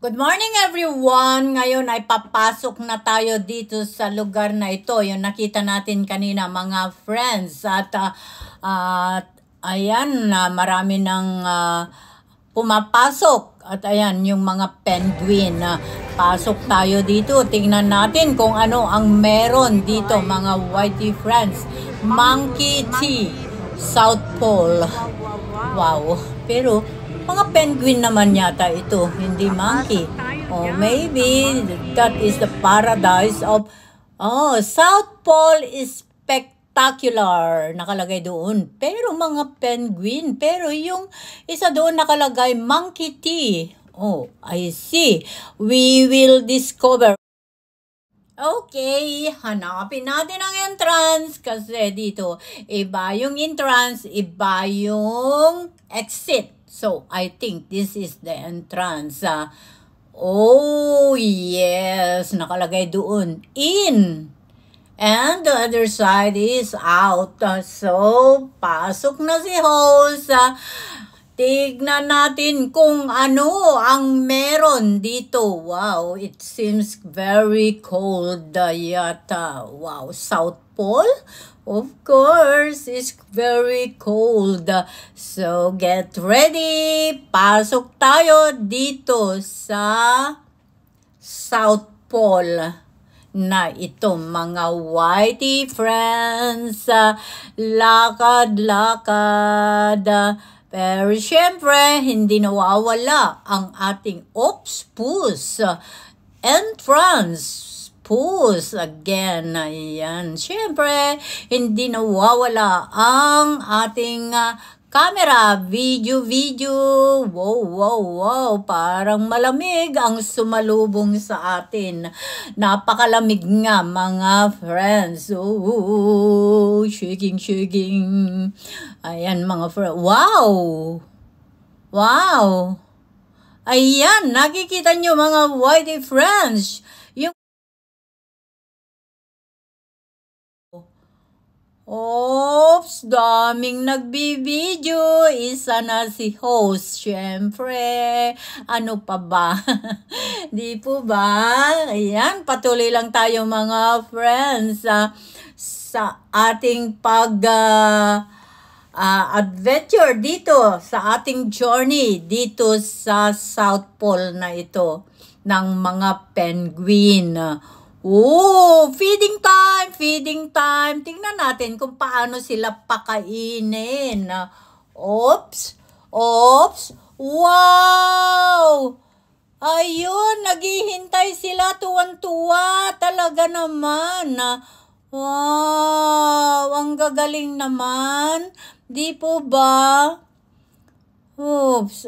Good morning everyone! Ngayon ay papasok na tayo dito sa lugar na ito. Yung nakita natin kanina mga friends. Ayan, marami nang pumapasok. At ayan, yung mga penguin. Pasok tayo dito. Tingnan natin kung ano ang meron dito mga whitey friends. Monkey tea, South Pole. Wow! Pero mga penguin naman yata ito, hindi monkey. Or maybe that is the paradise of South Pole is spectacular. Nakalagay doon. Pero mga penguin. Pero yung isa doon nakalagay monkey tea. Oh, I see. We will discover. Okay, hanapin natin ang entrance kasi dito iba yung entrance, iba yung exit. So, I think this is the entrance. Oh, yes. Nakalagay doon. In. And the other side is out. So, pasok na si host. Tignan natin kung ano ang meron dito. Wow, it seems very cold yata. Wow, South Pole? Of course, it's very cold. So, get ready. Pasok tayo dito sa South Pole na ito, mga whitey friends. Lakad-lakad. Pero syempre, hindi nawawala ang ating push entrance. Push again. Ayan. Syempre, hindi nawawala ang ating camera, video. Wow. Parang malamig ang sumalubong sa atin. Napakalamig nga mga friends. Oh, shaking. Ayan mga friends. Wow. Ayan, nakikita nyo mga whitey friends. Oops, daming nagbibideo. Isa na si host, syempre. Ano pa ba? Di po ba? Ayan, patuloy lang tayo mga friends sa ating adventure dito, sa ating journey dito sa South Pole na ito ng mga penguin. Oh, feeding time. Tingnan natin kung paano sila pakainin. Oops. Wow! Ayun, naghihintay sila tuwan-tuwa. Talaga naman. Wow, ang gagaling naman. Di po ba? Oops.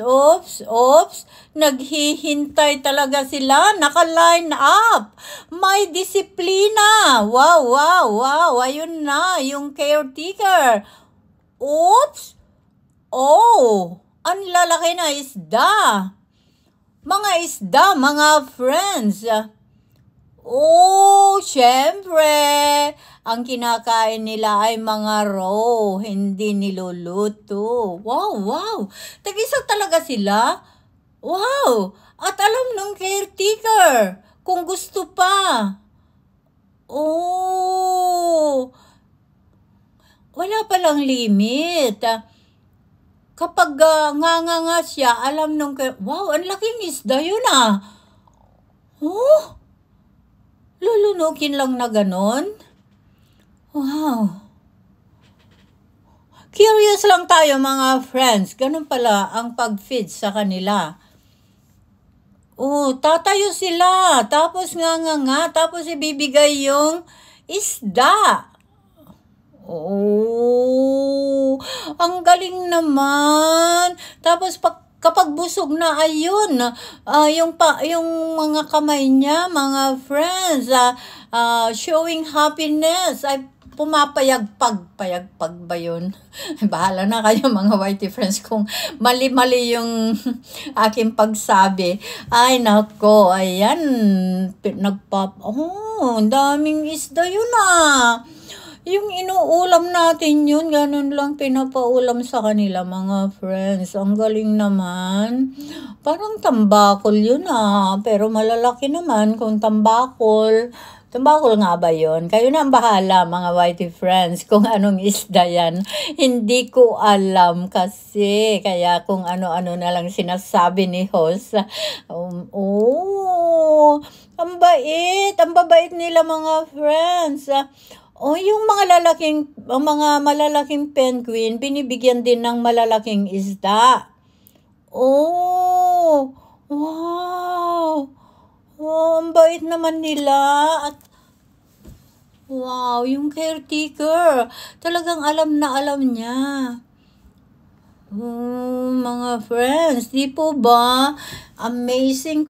Naghihintay talaga sila. Naka-line up. May disiplina. Wow. Ayun na, yung caretaker. Oops. Oh, ang lalaki na isda. Mga friends. Oh, syempre. Ang kinakain nila ay mga raw, hindi niluluto. Wow. Tag-isa talaga sila. Wow. At alam nung caretaker, kung gusto pa. Oh. Wala palang limit. Kapag nga siya, alam nung wow, ang laking isda yun Oh. Lulunukin lang na ganon. Wow. Curious lang tayo mga friends. Ganun pala ang pag-feed sa kanila. Oh, tatayo sila. Tapos tapos ibibigay yung isda. Oh, ang galing naman. Tapos kapag busog na, ayun, yung mga kamay niya, mga friends, showing happiness, ay pumapayagpag ba yun? Bahala na kayo mga whitey friends kung mali-mali yung aking pagsabi. Ay nako, ayan, ang daming isda yun Yung inuulam natin yun, ganun lang pinapaulam sa kanila mga friends. Ang galing naman. Parang tambakol yun pero malalaki naman kung tambakol. Tambakol nga ba yun? Kayo na ang bahala mga whitey friends kung anong isda yan. Hindi ko alam kasi. Kaya kung ano-ano na lang sinasabi ni host. Ang bait. Ang babait nila mga friends. Yung mga malalaking penguin, binibigyan din ng malalaking isda. Wow! Ang bait naman nila. At wow, yung caretaker, talagang alam na alam niya. Mga friends, di po ba? Amazing.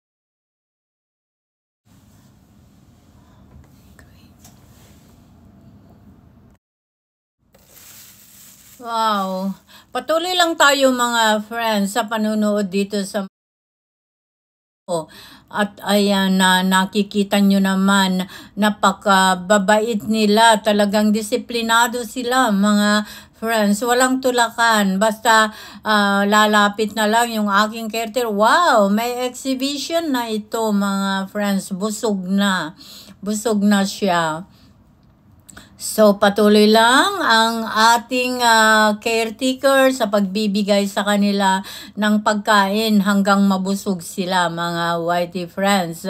Wow. Patuloy lang tayo mga friends sa panunood dito sa at ayan na nakikita nyo naman napakababait nila, talagang disiplinado sila mga friends, walang tulakan, basta lalapit na lang yung aking caretaker. Wow, may exhibition na ito mga friends, busog na siya. So, patuloy lang ang ating caretaker sa pagbibigay sa kanila ng pagkain hanggang mabusog sila, mga whitey friends.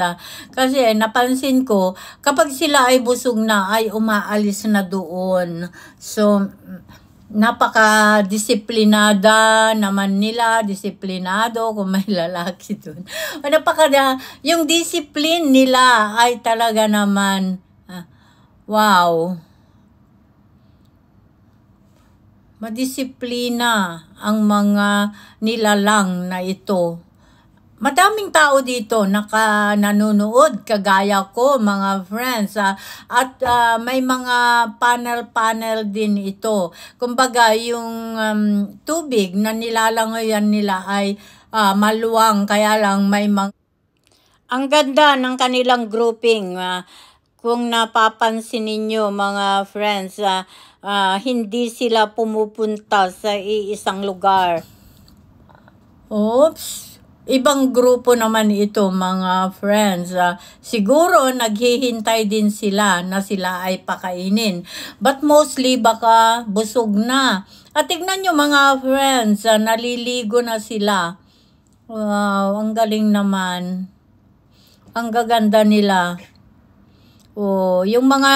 Kasi napansin ko, kapag sila ay busog na, ay umaalis na doon. So, napaka-disiplinada naman nila, disiplinado kung may lalaki doon. Yung discipline nila ay talaga naman, wow. Madisiplina ang mga nilalang na ito. Madaming tao dito nanonood kagaya ko mga friends at may mga panel din ito. Kumbaga yung tubig na nilalangoyan nila ay maluwang, kaya lang may ang ganda ng kanilang grouping. Kung napapansin ninyo mga friends, hindi sila pumupunta sa iisang lugar. Oops! Ibang grupo naman ito mga friends. Siguro naghihintay din sila na sila ay pakainin. But mostly baka busog na. At tignan nyo mga friends, naliligo na sila. Wow, ang galing naman. Ang gaganda nila. Yung mga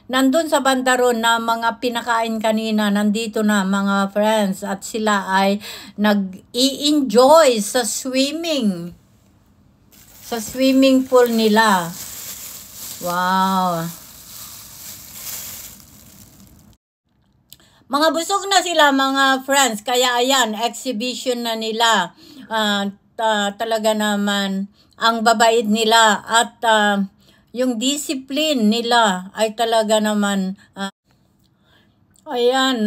nandun sa bandaron na mga pinakain kanina, nandito na mga friends at sila ay nag-i-enjoy sa swimming pool nila. Wow. Mga busog na sila mga friends, kaya ayan, exhibition na nila. Talaga naman ang babait nila at yung discipline nila ay talaga naman ayan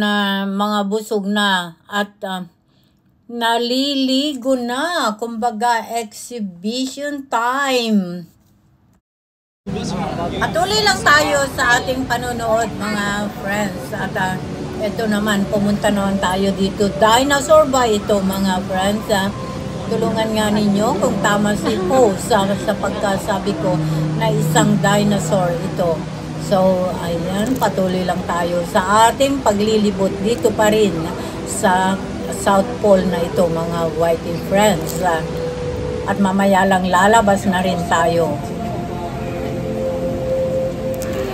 mga busog na at naliligo na, kumbaga exhibition time. Patuloy lang tayo sa ating panonood mga friends at ito naman, pumunta naman tayo dito. Dinosaur ba ito mga friends? Tulungan nga ninyo kung tama si host sa pagkasabi ko na isang dinosaur ito. So, ayan, patuloy lang tayo sa ating paglilibot dito pa rin sa South Pole na ito, mga whitey friends. At mamaya lang lalabas na rin tayo.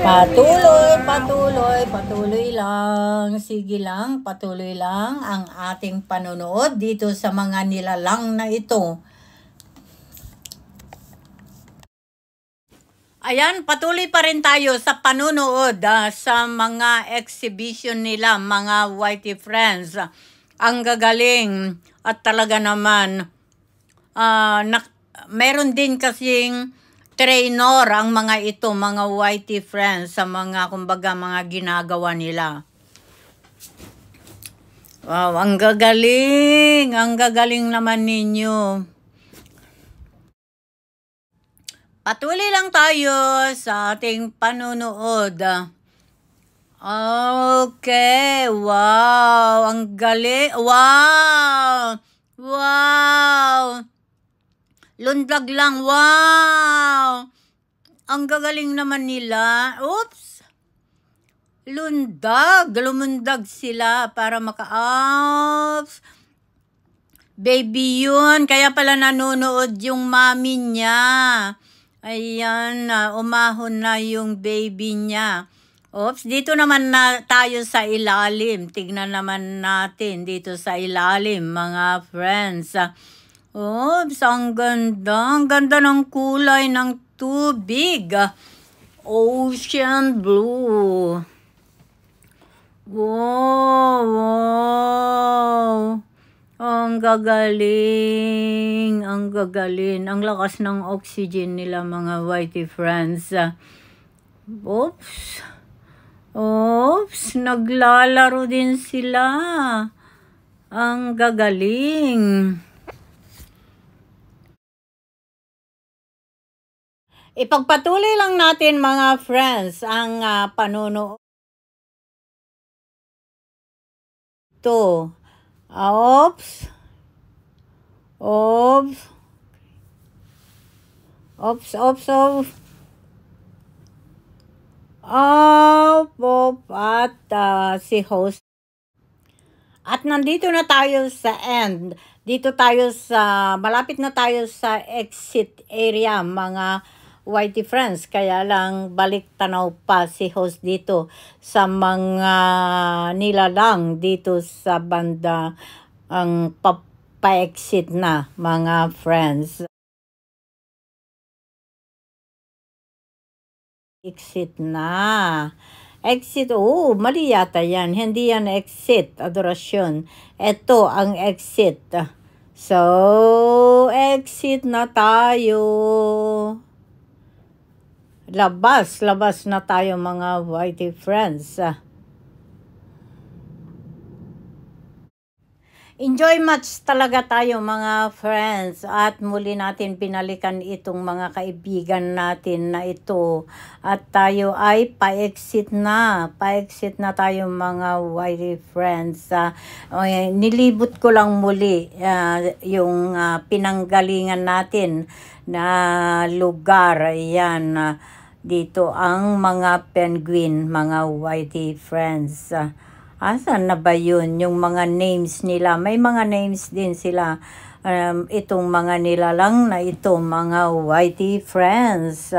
Patuloy lang. Sige lang, patuloy lang ang ating panonood dito sa mga nilalang na ito. Ayan, patuloy pa rin tayo sa panunood sa mga exhibition nila, mga whitey friends. Ang gagaling at talaga naman, meron din kasing trainer ang mga ito, mga whitey friends, sa mga, kumbaga, mga ginagawa nila. Wow, ang gagaling naman ninyo. Patuloy lang tayo sa ating panunood. Okay, wow, ang galing. Wow, wow, lundag lang, wow. Ang gagaling naman nila. Oops, lumundag sila para oops. Baby yun, kaya pala nanonood yung mami niya. Ayan, umahon na yung baby niya. Oops, dito naman na tayo sa ilalim. Tignan naman natin dito sa ilalim, mga friends. Oops, ang ganda. Ang ganda ng kulay ng tubig. Ocean blue. Wow, wow. Ang gagaling. Ang gagaling. Ang lakas ng oxygen nila, mga whitey friends. Oops. Oops, naglalaro din sila. Ang gagaling. Ipagpatuloy lang natin, mga friends, ang panunood. Ito. Oops. Oops. Oops, oops, oops. At si host. At nandito na tayo sa end. Dito tayo malapit na tayo sa exit area, mga whitey friends. Kaya lang balik tanaw pa si host dito sa mga nilalang dito sa banda ang pa-exit na, mga friends. Exit na. Exit, mali yata yan. Hindi yan exit, adorasyon. Ito ang exit. So, exit na tayo. Labas na tayo, mga whitey friends. Enjoy much talaga tayo, mga friends, at muli natin binalikan itong mga kaibigan natin na ito at tayo ay pa-exit na tayo, mga whitey friends. Nilibot ko lang muli yung pinanggalingan natin na lugar. Ayan, dito ang mga penguin, mga whitey friends. Asan na ba yun? Yung mga names nila. May mga names din sila. Itong mga nilalang na ito, mga whitey friends.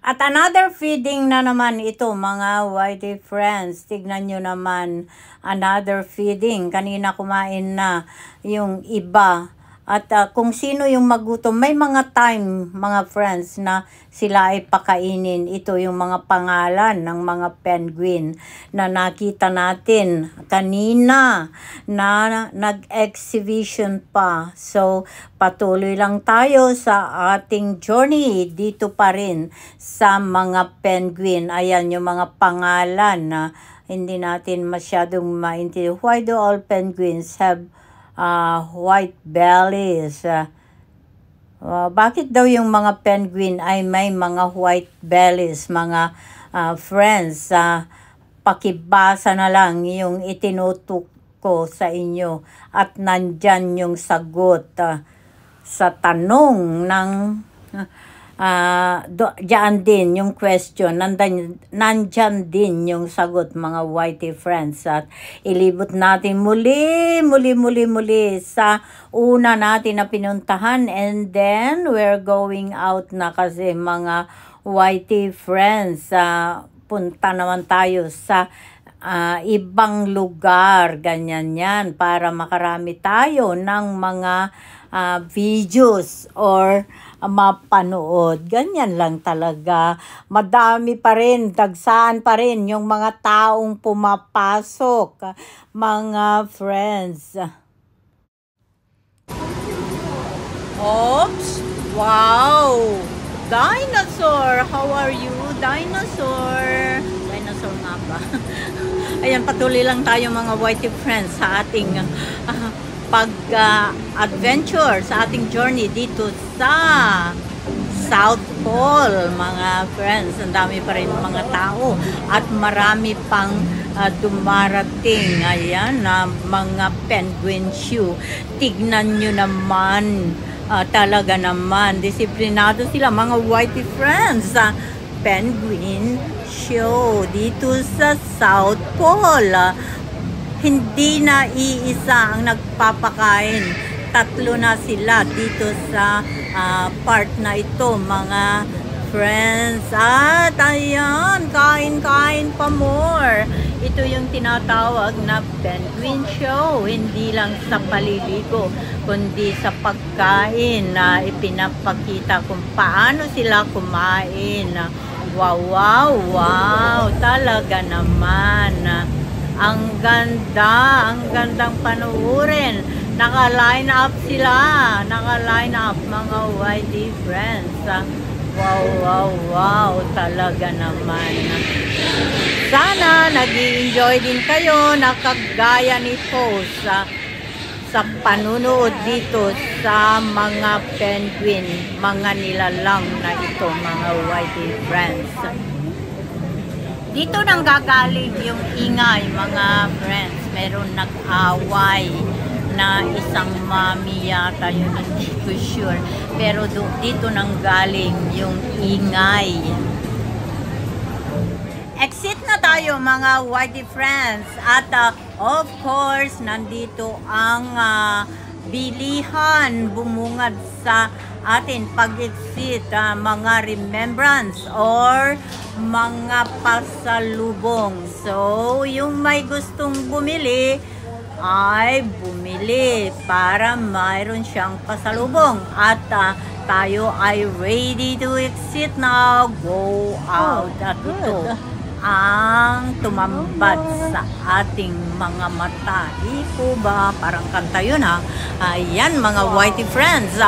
At another feeding na naman ito, mga whitey friends. Tignan nyo naman, another feeding. Kanina kumain na yung iba. At kung sino yung magutom, may mga time, mga friends, na sila ay pakainin. Ito yung mga pangalan ng mga penguin na nakita natin kanina na nag-exhibition pa. So, patuloy lang tayo sa ating journey dito pa rin sa mga penguin. Ayan yung mga pangalan na hindi natin masyadong maintindihan. Why do all penguins have white bellies? Bakit daw yung mga penguin ay may mga white bellies, mga friends? Pakibasa na lang yung itinutok ko sa inyo at nandyan yung sagot sa tanong ng diyan din yung question, nandyan din yung sagot, mga whitey friends. At ilibot natin muli sa una natin na pinuntahan, and then we're going out na kasi, mga whitey friends. Punta naman tayo sa ibang lugar, ganyan yan, para makarami tayo ng mga videos or mapanood. Ganyan lang talaga. Madami pa rin, dagsaan pa rin yung mga taong pumapasok, mga friends. Oops! Wow! Dinosaur! How are you, dinosaur? Dinosaur nga ba? Ayan, patuloy lang tayo, mga whitey friends, sa ating pag-adventure, sa ating journey dito sa South Pole, mga friends. Ang dami pa rin mga tao at marami pang dumarating. Ayan, na mga penguin shoe. Tignan nyo naman, talaga naman, disiplinado sila, mga whitey friends. Penguin show dito sa South Pole. Hindi na iisa ang nagpapakain. 3 na sila dito sa part na ito, mga friends. At ayan, kain-kain pa more. Ito yung tinatawag na penguin show. Hindi lang sa paliligo, kundi sa pagkain na ipinapakita kung paano sila kumain. Wow, wow, wow. Talaga naman. Ang ganda, ang gandang panuurin. Naka-line up sila. Naka-line up, mga whitey friends. Wow, wow, wow. Talaga naman. Sana nag-i-enjoy din kayo na kagaya ni host sa panunood dito sa mga penguin, mga nilalang na ito, mga whitey friends. Dito nang gagaling yung ingay, mga friends. Meron nag-away na isang mami yata yun, hindi ko sure. Pero dito nang galing yung ingay. Exit na tayo, mga whitey friends. At of course, nandito ang bilihan bumungad sa atin pag-exit, mga remembrance or mga pasalubong. So, yung may gustong bumili ay bumili para mayroon siyang pasalubong. At tayo ay ready to exit now. Go out. At ito ang tumambad sa ating mga mata. Iko ba? Parang kanta yun, ha? Ayan, mga whitey friends.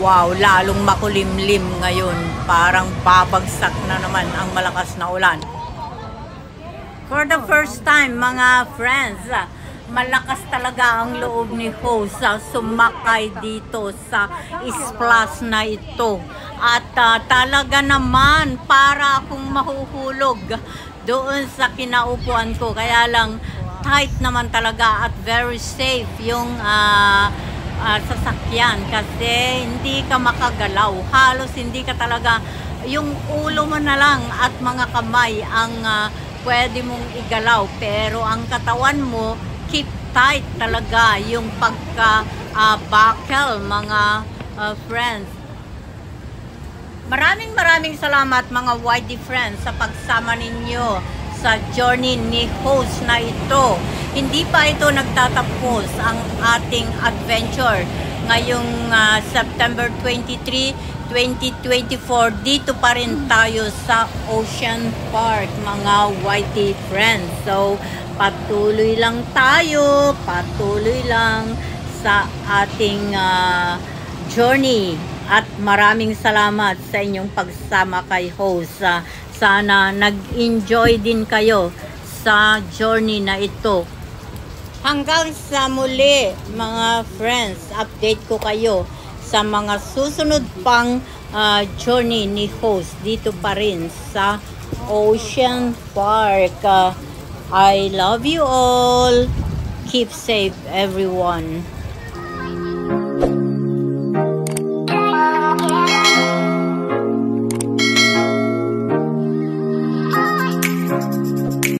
Wow, lalong makulimlim ngayon. Parang babagsak na naman ang malakas na ulan. For the first time, mga friends, malakas talaga ang loob ni host sumakay dito sa splash na ito. At talaga naman, para akong mahuhulog doon sa kinaupuan ko. Kaya lang, tight naman talaga at very safe yung sasakyan kasi hindi ka makagalaw. Halos hindi ka talaga, yung ulo mo na lang at mga kamay ang pwede mong igalaw. Pero ang katawan mo, keep tight talaga yung pagka-buckle, mga friends. Maraming salamat, mga whitey friends, sa pagsama ninyo sa journey ni host na ito. Hindi pa ito nagtatapos ang ating adventure ngayong September 23, 2024. Dito pa rin tayo sa Ocean Park, mga whitey friends. So, patuloy lang tayo, patuloy lang sa ating journey. At maraming salamat sa inyong pagsama kay host. Sana nag-enjoy din kayo sa journey na ito. Hanggang sa muli, mga friends, update ko kayo sa mga susunod pang journey ni host dito pa rin sa Ocean Park. I love you all. Keep safe, everyone.